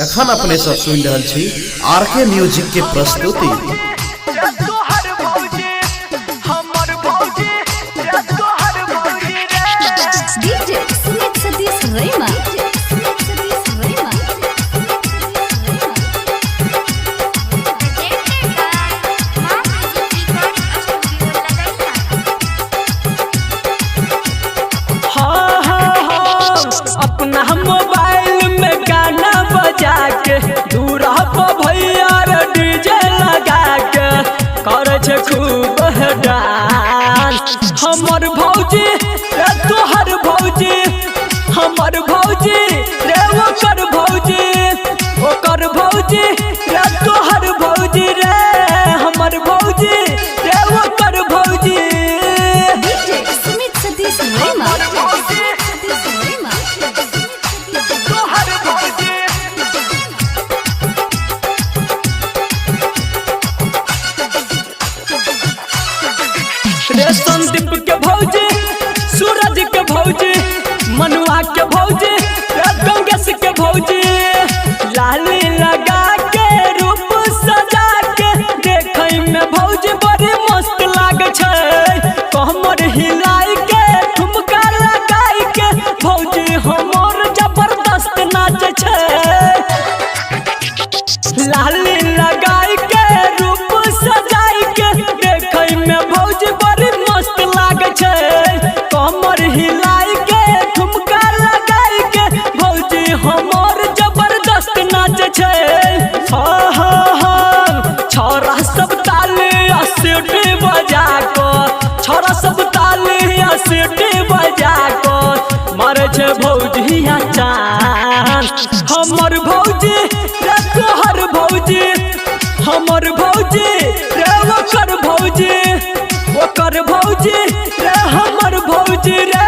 एखन अपने सब सुन रहल छी आरके म्यूजिक के प्रस्तुति। अपना मोबाइल में गाना बजा के दूरा पर भैया डीजे लगा के करे छे खूब डांस। हमर भौजी रे तोहर भौजी, हमर भौजी रे ओकर भौजी, ओकर भौजी रे तोहर भौजी रे हमर भौजी रे ओकर भौजी। रे संदीप के भौजी, सूरज के भौजी, मनुआ के भौजी, रे गंगेश के भौजी, लाली लगा के रूप सजा के देखै में भौजी बड़ी मस्त लागे छै। कमर हिलाई के ठुमका लगाई के भौजी हमर जबरदस्त नाचे छै। लाली लगाई के रूप सजाई के देखै में भौजी बड़ी मस्त लागे छै। कमर हिलाई के ठुमका लगाई के भौजी हमर जबरदस्त नाचे छै। छोरा सब ताली आ सीटी बजा को, छोरा सब ताली आ सीटी बजा को मारे छै भौजी चान। हमर भौजी रे तोहर भौजी, हमर भौजी रे ओकर भौजी, ओकर भौजी रे हमर भौजी रे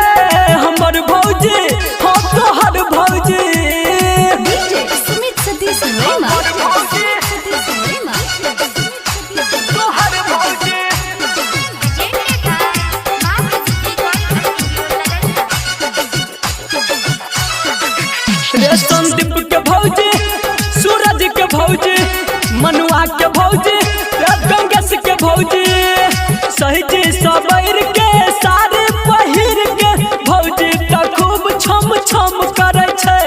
हमर भौजी हो तोहर भौजी। रे संदीप के भौजी, सूरज के भौजी, मनुआ के भौजी, रे गंगेश के भौजी, सही सबैर के साड़ी पहिर के भौजी त खूब छम छम करे छै।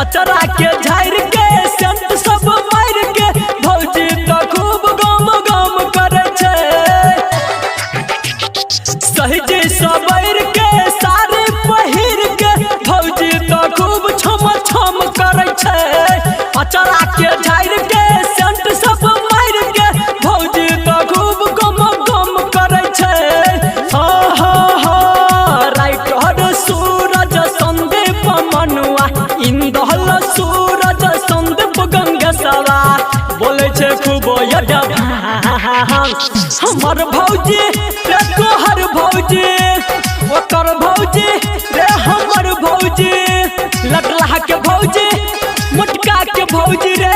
अचरा के झाड़ के सेंट सब मार के भौजी त खूब गम गम करे छै। सही सबैर के साड़ी पहिर के भौजी त खूब छम छम करे छै। अचरा के झाड़ के सेंट सब मार के भौजी त खूब गम गम करे छै। राइटर सूरज संदीप मनुआ, इंदल सूरज संदीप गंगेशवा बोले छै खूब हमर भौजी रे तोहर भौजी, ओकर भौजी रे हमर भौजी, लटला के भौजी, मोटका के भौजी रे